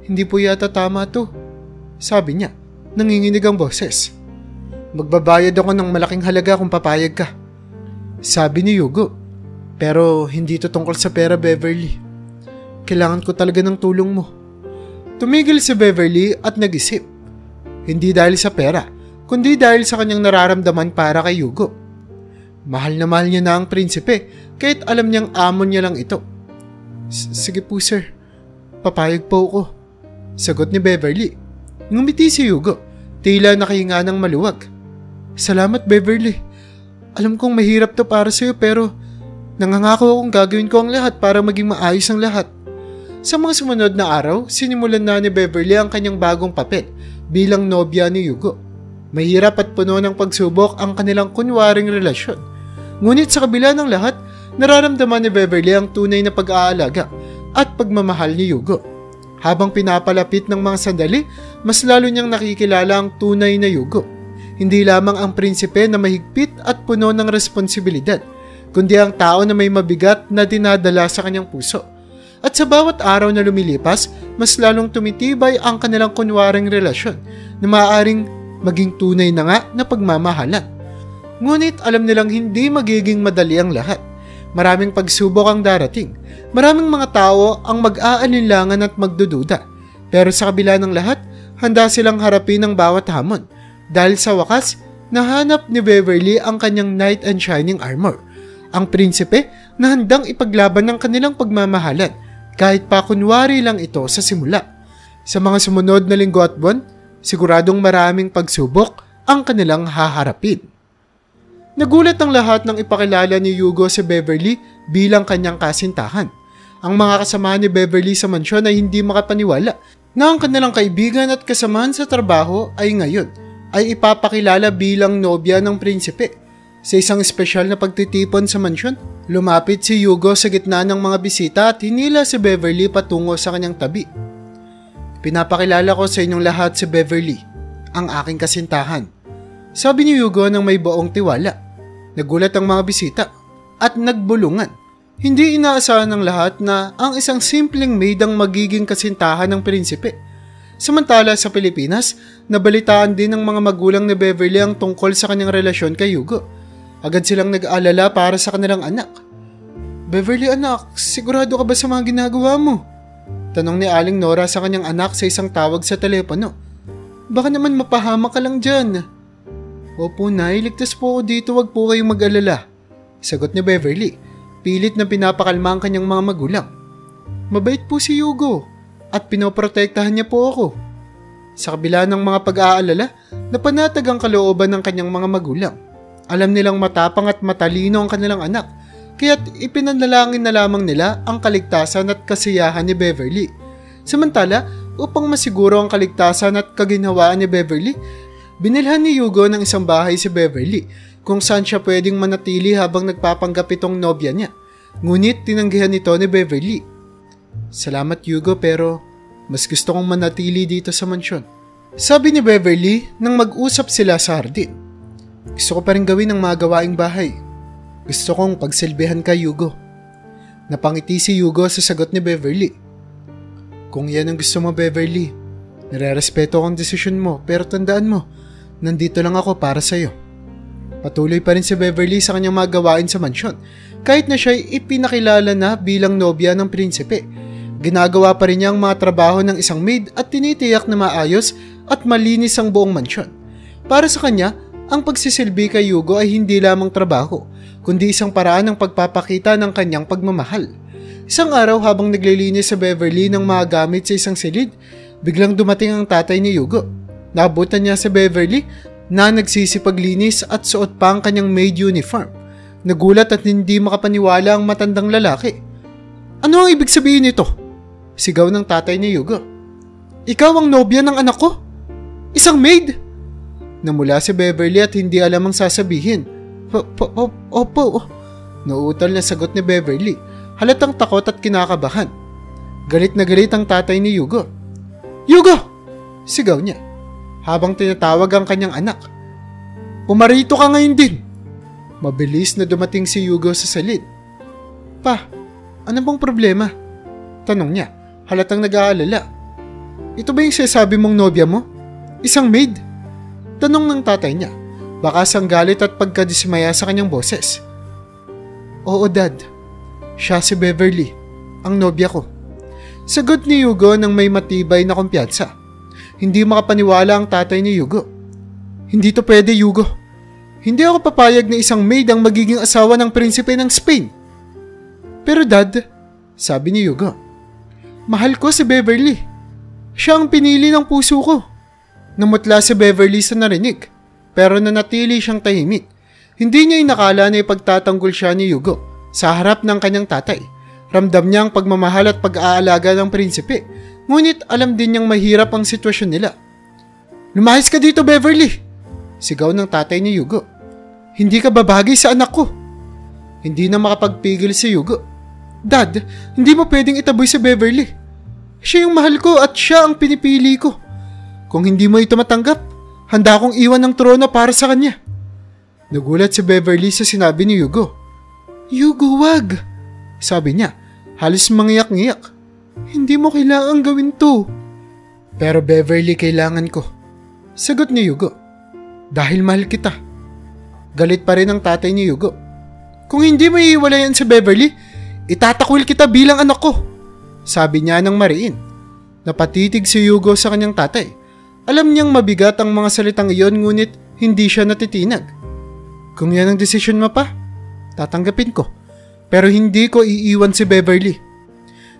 hindi po yata tama to. Sabi niya, nanginginig ang boses. Magbabayad ako ng malaking halaga kung papayag ka. Sabi ni Hugo. Pero hindi to tungkol sa pera, Beverly. Kailangan ko talaga ng tulong mo. Tumigil si Beverly at nag-isip. Hindi dahil sa pera, kundi dahil sa kanyang nararamdaman para kay Hugo. Mahal na mahal niya na ang prinsipe, kahit alam niyang amon niya lang ito. Sige po sir, papayag po ako. Sagot ni Beverly. Ngumiti si Hugo, tila nakahinga ng maluwag. Salamat Beverly. Alam kong mahirap to para sa'yo pero nangangako akong gagawin ko ang lahat para maging maayos ang lahat. Sa mga sumunod na araw, sinimulan na ni Beverly ang kanyang bagong papel bilang nobya ni Hugo. Mahirap at puno ng pagsubok ang kanilang kunwaring relasyon. Ngunit sa kabila ng lahat, nararamdaman ni Beverly ang tunay na pag-aalaga at pagmamahal ni Hugo. Habang pinapalapit ng mga sandali, mas lalo niyang nakikilala ang tunay na Hugo. Hindi lamang ang prinsipe na mahigpit at puno ng responsibilidad, kundi ang tao na may mabigat na dinadala sa kanyang puso. At sa bawat araw na lumilipas, mas lalong tumitibay ang kanilang kunwaring relasyon na maaaring maging tunay na nga na pagmamahalan. Ngunit alam nilang hindi magiging madali ang lahat. Maraming pagsubok ang darating. Maraming mga tao ang mag-aalinlangan at magdududa. Pero sa kabila ng lahat, handa silang harapin ang bawat hamon. Dahil sa wakas, nahanap ni Beverly ang kanyang knight and shining armor. Ang prinsipe na handang ipaglaban ng kanilang pagmamahalan. Kahit pa kunwari lang ito sa simula. Sa mga sumunod na linggo at buwan, siguradong maraming pagsubok ang kanilang haharapin. Nagulat ang lahat nang ipakilala ni Hugo si Beverly bilang kanyang kasintahan. Ang mga kasama ni Beverly sa mansyon ay hindi makapaniwala na ang kanilang kaibigan at kasamahan sa trabaho ay ngayon ay ipapakilala bilang nobya ng prinsipe. Sa isang espesyal na pagtitipon sa mansyon, lumapit si Hugo sa gitna ng mga bisita at hinila si Beverly patungo sa kanyang tabi. Pinapakilala ko sa inyong lahat si Beverly, ang aking kasintahan. Sabi ni Hugo nang may buong tiwala. Nagulat ang mga bisita at nagbulungan. Hindi inaasahan ng lahat na ang isang simpleng maid ang magiging kasintahan ng prinsipe. Samantala sa Pilipinas, nabalitaan din ng mga magulang ni Beverly ang tungkol sa kanyang relasyon kay Hugo. Agad silang nag-aalala para sa kanilang anak. Beverly anak, sigurado ka ba sa mga ginagawa mo? Tanong ni Aling Nora sa kanyang anak sa isang tawag sa telepono. Baka naman mapahamak ka lang dyan. Opo Nay, ligtas po ako dito, wag po kayong mag-alala. Sagot ni Beverly, pilit na pinapakalma ang kanyang mga magulang. Mabait po si Hugo at pinoprotektahan niya po ako. Sa kabila ng mga pag-aalala, napanatag ang kalooban ng kanyang mga magulang. Alam nilang matapang at matalino ang kanilang anak, kaya't ipinanalangin na lamang nila ang kaligtasan at kasiyahan ni Beverly. Samantala, upang masiguro ang kaligtasan at kaginhawaan ni Beverly, Binilhan ni Yugo ng isang bahay si Beverly kung saan siya pwedeng manatili habang nagpapanggap itong nobya niya. Ngunit tinanggihan nito ni Beverly. Salamat Yugo, pero mas gusto kong manatili dito sa mansyon. Sabi ni Beverly nang mag-usap sila sa hardin. Gusto ko pa rin gawin ang mga gawaing bahay. Gusto kong pagsilbihan ka Yugo. Napangiti si Yugo sa sagot ni Beverly. Kung yan ang gusto mo Beverly, nire-respeto ko ang desisyon mo, pero tandaan mo, nandito lang ako para sa'yo. Patuloy pa rin si Beverly sa kanyang mga gawain sa mansyon, kahit na siya'y ipinakilala na bilang nobya ng prinsipe. Ginagawa pa rin niya ang mga trabaho ng isang maid at tinitiyak na maayos at malinis ang buong mansyon. Para sa kanya, ang pagsisilbi kay Yugo ay hindi lamang trabaho, kundi isang paraan ng pagpapakita ng kanyang pagmamahal. Isang araw habang naglilinis sa Beverly ng mga gamit sa isang silid, biglang dumating ang tatay ni Yugo. Nabutan niya si Beverly na nagsisipaglinis at suot pa ang kanyang maid uniform. Nagulat at hindi makapaniwala ang matandang lalaki. Ano ang ibig sabihin nito? Sigaw ng tatay ni Yugo. Ikaw ang nobya ng anak ko? Isang maid? Namula si Beverly at hindi alam ang sasabihin. Opo. Nauutal na sagot ni Beverly. Halatang takot at kinakabahan. Galit na galit ang tatay ni Yugo. Yugo! Sigaw niya habang tinatawag ang kanyang anak. Pumarito ka ngayon din. Mabilis na dumating si Yugo sa salid. Pa, ano bang problema? Tanong niya, halatang nag-aalala. Ito ba yung sinasabi mong nobya mo? Isang maid? Tanong ng tatay niya, bakas ang galit at pagkadismaya sa kanyang boses. Oo dad, siya si Beverly, ang nobya ko. Sagot ni Yugo nang may matibay na kumpiyansa. Hindi makapaniwala ang tatay ni Yugo. Hindi to pwede, Yugo. Hindi ako papayag na isang maid ang magiging asawa ng prinsipe ng Spain. Pero dad, sabi ni Yugo, mahal ko si Beverly. Siya ang pinili ng puso ko. Namutla si Beverly sa narinig, pero nanatili siyang tahimik. Hindi niya inakala na ipagtatanggol siya ni Yugo sa harap ng kanyang tatay. Ramdam niya ang pagmamahal at pag-aalaga ng prinsipe. Ngunit alam din niyang mahirap ang sitwasyon nila. Lumayas ka dito, Beverly! Sigaw ng tatay ni Yugo. Hindi ka babagay sa anak ko. Hindi na makapagpigil si Yugo. Dad, hindi mo pwedeng itaboy si Beverly. Siya yung mahal ko at siya ang pinipili ko. Kung hindi mo ito matanggap, handa akong iwan ng trono para sa kanya. Nagulat si Beverly sa sinabi ni Yugo. Yugo, wag! Sabi niya, halos mangiyak-ngiyak. Hindi mo kailangang gawin to. Pero Beverly, kailangan ko. Sagot ni Yugo. Dahil mahal kita. Galit pa rin ang tatay ni Yugo. Kung hindi mo iiwalayan si Beverly, itatakwil kita bilang anak ko. Sabi niya ng mariin. Napatitig si Yugo sa kanyang tatay. Alam niyang mabigat ang mga salitang iyon, ngunit hindi siya natitinag. Kung yan ang desisyon mo pa, tatanggapin ko. Pero hindi ko iiwan si Beverly.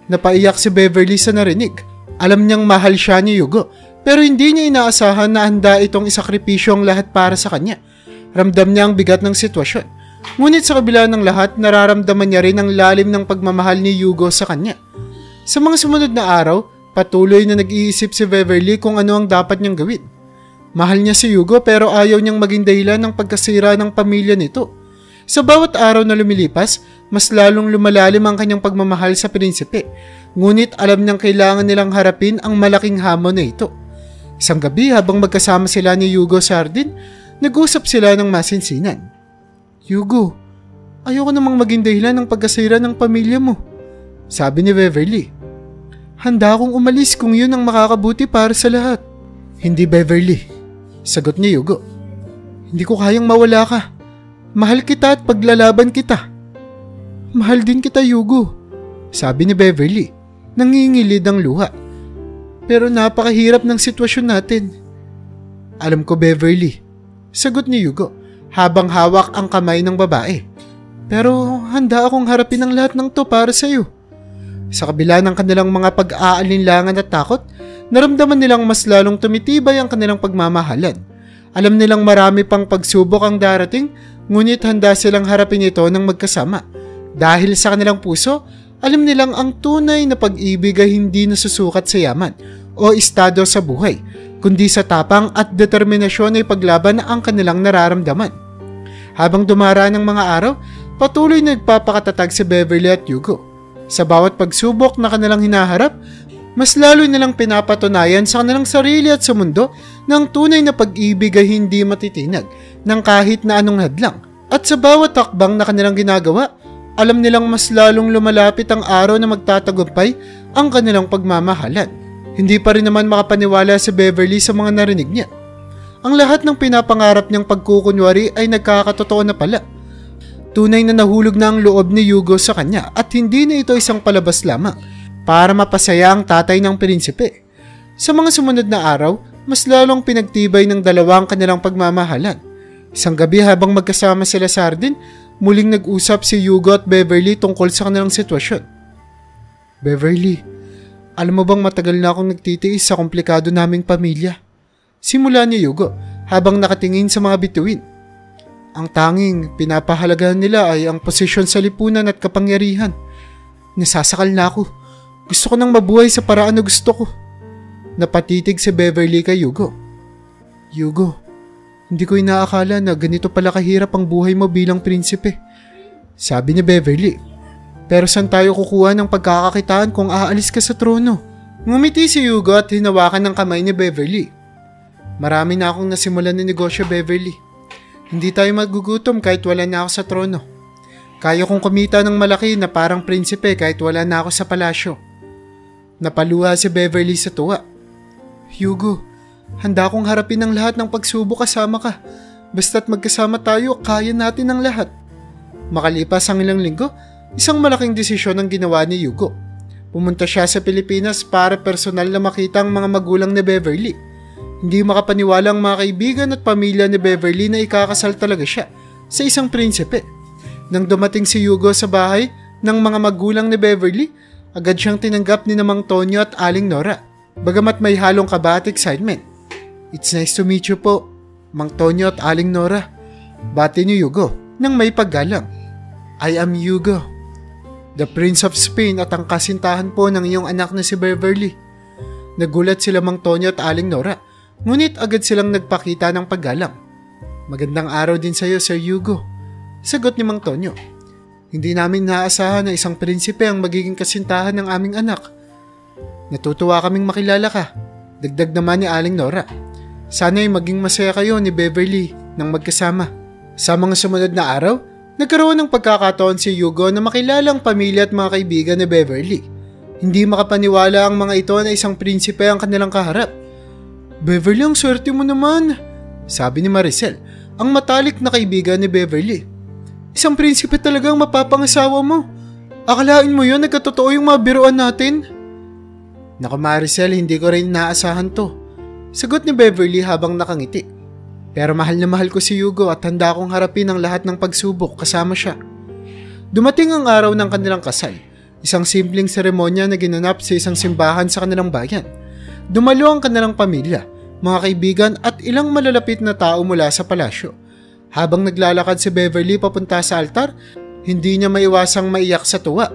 Napaiyak si Beverly sa narinig. Alam niyang mahal siya ni Yugo, pero hindi niya inaasahan na handa itong isakripisyo ang lahat para sa kanya. Ramdam niya ang bigat ng sitwasyon. Ngunit sa kabila ng lahat, nararamdaman niya rin ang lalim ng pagmamahal ni Yugo sa kanya. Sa mga sumunod na araw, patuloy na nag-iisip si Beverly kung ano ang dapat niyang gawin. Mahal niya si Yugo pero ayaw niyang maging dahilan ng pagkasira ng pamilya nito. Sa bawat araw na lumilipas, mas lalong lumalalim ang kanyang pagmamahal sa prinsipe. Ngunit alam niyang kailangan nilang harapin ang malaking hamon na ito. Isang gabi habang magkasama sila ni Yugo sa hardin, nag-usap sila ng masinsinan. Yugo, ayoko namang maging dahilan ng pagkasira ng pamilya mo. Sabi ni Beverly. Handa akong umalis kung yun ang makakabuti para sa lahat. Hindi, Beverly. Sagot ni Yugo. Hindi ko kayang mawala ka. Mahal kita at paglalaban kita. Mahal din kita, Yugo. Sabi ni Beverly. Nangingilid ang luha. Pero napakahirap ng sitwasyon natin. Alam ko, Beverly. Sagot ni Yugo habang hawak ang kamay ng babae. Pero handa akong harapin ang lahat ng to para sa iyo. Sa kabila ng kanilang mga pag-aalinlangan at takot, naramdaman nilang mas lalong tumitibay ang kanilang pagmamahalan. Alam nilang marami pang pagsubok ang darating, ngunit handa silang harapin ito ng magkasama. Dahil sa kanilang puso, alam nilang ang tunay na pag-ibig ay hindi nasusukat sa yaman o estado sa buhay, kundi sa tapang at determinasyon ay paglaban ang kanilang nararamdaman. Habang dumaraan ng mga araw, patuloy na nagpapakatatag si Beverly at Hugo. Sa bawat pagsubok na kanilang hinaharap, mas lalo nilang pinapatunayan sa kanilang sarili at sa mundo na ang tunay na pag-ibig ay hindi matitinag ng kahit na anong hadlang. At sa bawat takbang na kanilang ginagawa, alam nilang mas lalong lumalapit ang araw na magtatagumpay ang kanilang pagmamahalan. Hindi pa rin naman makapaniwala si Beverly sa mga narinig niya. Ang lahat ng pinapangarap niyang pagkukunwari ay nagkakatotoo na pala. Tunay na nahulog na ang loob ni Hugo sa kanya at hindi na ito isang palabas lamang para mapasaya ang tatay ng prinsipe. Sa mga sumunod na araw, mas lalong pinagtibay ng dalawang kanilang pagmamahalan. Isang gabi habang magkasama sila sa hardin, muling nag-usap si Hugo at Beverly tungkol sa kanilang sitwasyon. Beverly, alam mo bang matagal na akong nagtitiis sa komplikado naming pamilya? Simula ni Hugo habang nakatingin sa mga bituin. Ang tanging pinapahalagahan nila ay ang posisyon sa lipunan at kapangyarihan. Nasasakal na ako. Gusto ko nang mabuhay sa paraan na gusto ko. Napatitig si Beverly kay Hugo. Hugo, hindi ko inaakala na ganito pala kahirap ang buhay mo bilang prinsipe. Sabi ni Beverly. Pero saan tayo kukuha ng pagkakakitaan kung aalis ka sa trono? Ngumiti si Hugo at hinawakan ng kamay ni Beverly. Marami na akong nasimulan na negosyo, Beverly. Hindi tayo magugutom kahit wala na ako sa trono. Kaya kong kumita ng malaki na parang prinsipe kahit wala na ako sa palasyo. Napaluha si Beverly sa tuwa. Hugo, handa akong harapin ang lahat ng pagsubok kasama ka. Basta't magkasama tayo, kaya natin ang lahat. Makalipas ang ilang linggo, isang malaking desisyon ang ginawa ni Hugo. Pumunta siya sa Pilipinas para personal na makita ang mga magulang ni Beverly. Hindi makapaniwala ang mga kaibigan at pamilya ni Beverly na ikakasal talaga siya sa isang prinsipe. Nang dumating si Hugo sa bahay ng mga magulang ni Beverly, agad siyang tinanggap ni Mang Tonyo at Aling Nora, bagamat may halong kaba at excitement. It's nice to meet you po, Mang Tonyo at Aling Nora. Bati ni Hugo nang may paggalang. I am Hugo, the Prince of Spain at ang kasintahan po ng iyong anak na si Beverly. Nagulat sila Mang Tonyo at Aling Nora, ngunit agad silang nagpakita ng paggalang. Magandang araw din sa iyo, Sir Hugo, sagot ni Mang Tonyo. Hindi namin naasahan na isang prinsipe ang magiging kasintahan ng aming anak. Natutuwa kaming makilala ka, dagdag naman ni Aling Nora. Sana'y maging masaya kayo ni Beverly nang magkasama. Sa mga sumunod na araw, nagkaroon ng pagkakataon si Hugo na makilala ang pamilya at mga kaibigan ni Beverly. Hindi makapaniwala ang mga ito na isang prinsipe ang kanilang kaharap. Beverly, ang swerte mo naman, sabi ni Maricel, ang matalik na kaibigan ni Beverly. Isang prinsipe talaga ang mapapangasawa mo. Akalain mo yun, nagkatotoo yung mga biruan natin? Naku Maricel, hindi ko rin naasahan to, sagot ni Beverly habang nakangiti. Pero mahal na mahal ko si Hugo at handa akong harapin ang lahat ng pagsubok kasama siya. Dumating ang araw ng kanilang kasal, isang simpleng seremonya na ginanap sa isang simbahan sa kanilang bayan. Dumalo ang kanilang pamilya, mga kaibigan at ilang malalapit na tao mula sa palasyo. Habang naglalakad si Beverly papunta sa altar, hindi niya maiwasang maiyak sa tuwa.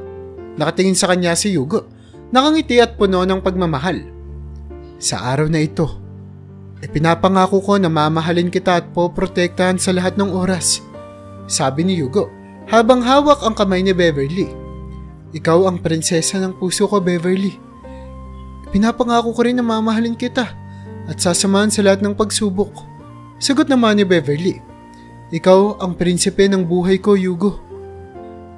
Nakatingin sa kanya si Hugo, nakangiti at puno ng pagmamahal. Sa araw na ito, ipinapangako ko na mamahalin kita at poprotektahan sa lahat ng oras, sabi ni Hugo habang hawak ang kamay ni Beverly. Ikaw ang prinsesa ng puso ko, Beverly. Pinapangako ko rin na mamahalin kita at sasamahan sa lahat ng pagsubok, sagot naman ni Beverly. Ikaw ang prinsipe ng buhay ko, Hugo.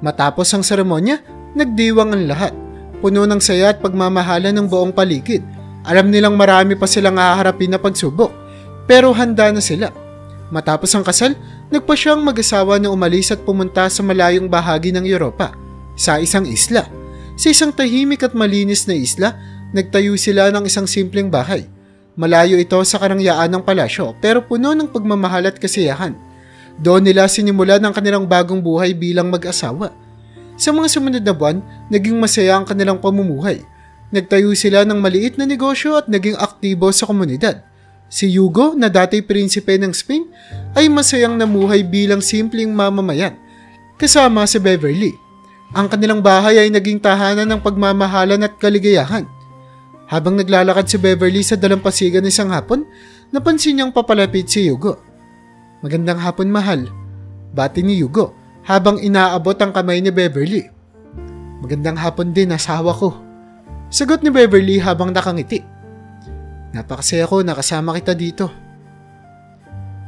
Matapos ang seremonya, nagdiwang ang lahat. Puno ng saya at pagmamahalan ng buong paligid. Alam nilang marami pa silang haharapin na pagsubok, pero handa na sila. Matapos ang kasal, nagpa siyang mag-asawa na umalis at pumunta sa malayong bahagi ng Europa, sa isang isla. Sa isang tahimik at malinis na isla, nagtayo sila ng isang simpleng bahay. Malayo ito sa karangyaan ng palasyo, pero puno ng pagmamahal at kasiyahan. Doon nila sinimulan ang kanilang bagong buhay bilang mag-asawa. Sa mga sumunod na buwan, naging masaya ang kanilang pamumuhay. Nagtayo sila ng maliit na negosyo at naging aktibo sa komunidad. Si Hugo, na dati prinsipe ng Spain, ay masayang namuhay bilang simpleng mamamayan, kasama si Beverly. Ang kanilang bahay ay naging tahanan ng pagmamahalan at kaligayahan. Habang naglalakad si Beverly sa dalampasigan isang hapon, napansin niyang papalapit si Yugo. "Magandang hapon, mahal," bati ni Yugo habang inaabot ang kamay ni Beverly. "Magandang hapon din, asawa ko," sagot ni Beverly habang nakangiti. "Napakasaya ko nakasama kita dito.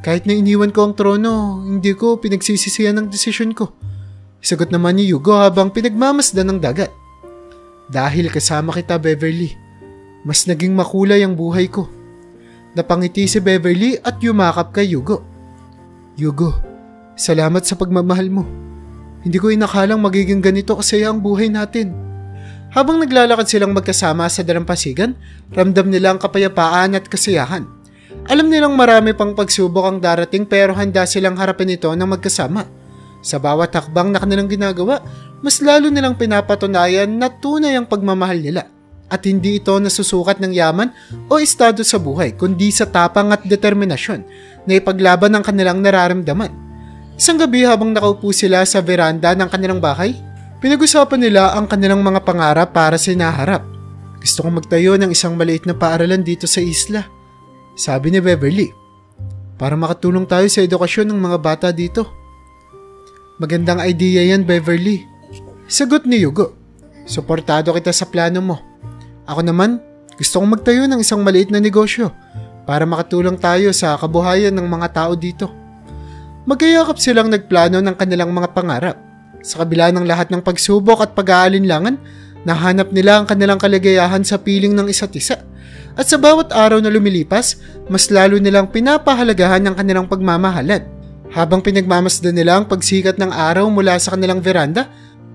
Kahit na iniwan ko ang trono, hindi ko pinagsisisihan ang desisyon ko," sagot naman ni Yugo habang pinagmamasdan ng dagat. "Dahil kasama kita, Beverly, mas naging makulay ang buhay ko." Napangiti si Beverly at yumakap kay Yugo. "Yugo, salamat sa pagmamahal mo. Hindi ko inakalang magiging ganito kasaya ang buhay natin." Habang naglalakad silang magkasama sa dalampasigan, ramdam nila ang kapayapaan at kasiyahan. Alam nilang marami pang pagsubok ang darating pero handa silang harapin ito ng magkasama. Sa bawat hakbang na kanilang ginagawa, mas lalo nilang pinapatunayan na tunay ang pagmamahal nila. At hindi ito nasusukat ng yaman o estado sa buhay, kundi sa tapang at determinasyon na ipaglaban ang kanilang nararamdaman. Isang gabi habang nakaupo sila sa veranda ng kanilang bahay, pinag-usapan nila ang kanilang mga pangarap para sa hinaharap. "Gusto kong magtayo ng isang maliit na paaralan dito sa isla," sabi ni Beverly, "para makatulong tayo sa edukasyon ng mga bata dito." "Magandang idea yan, Beverly," sagot ni Yugo. "Suportado kita sa plano mo. Ako naman, gusto kong magtayo ng isang maliit na negosyo para makatulong tayo sa kabuhayan ng mga tao dito." Magkayakap silang nagplano ng kanilang mga pangarap. Sa kabila ng lahat ng pagsubok at pag-aalinlangan, nahanap nila ang kanilang kaligayahan sa piling ng isa't isa. At sa bawat araw na lumilipas, mas lalo nilang pinapahalagahan ang kanilang pagmamahalan. Habang pinagmamasdan nila ang pagsikat ng araw mula sa kanilang veranda,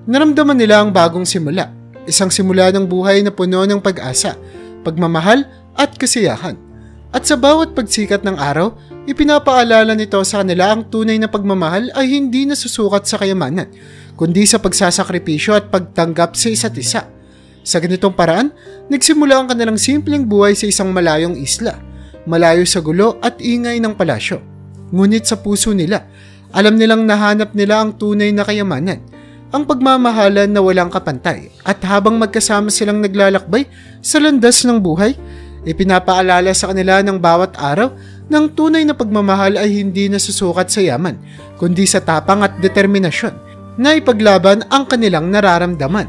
naramdaman nila ang bagong simula. Isang simula ng buhay na puno ng pag-asa, pagmamahal at kasiyahan. At sa bawat pagsikat ng araw, ipinapaalala nito sa kanila ang tunay na pagmamahal ay hindi nasusukat sa kayamanan, kundi sa pagsasakripisyo at pagtanggap sa isa't isa. Sa ganitong paraan, nagsimula ang kanilang simpleng buhay sa isang malayong isla, malayo sa gulo at ingay ng palasyo. Ngunit sa puso nila, alam nilang nahanap nila ang tunay na kayamanan, ang pagmamahalan na walang kapantay. At habang magkasama silang naglalakbay sa landas ng buhay, ipinapaalala sa kanila ng bawat araw ng tunay na pagmamahal ay hindi nasusukat sa yaman, kundi sa tapang at determinasyon na ipaglaban ang kanilang nararamdaman.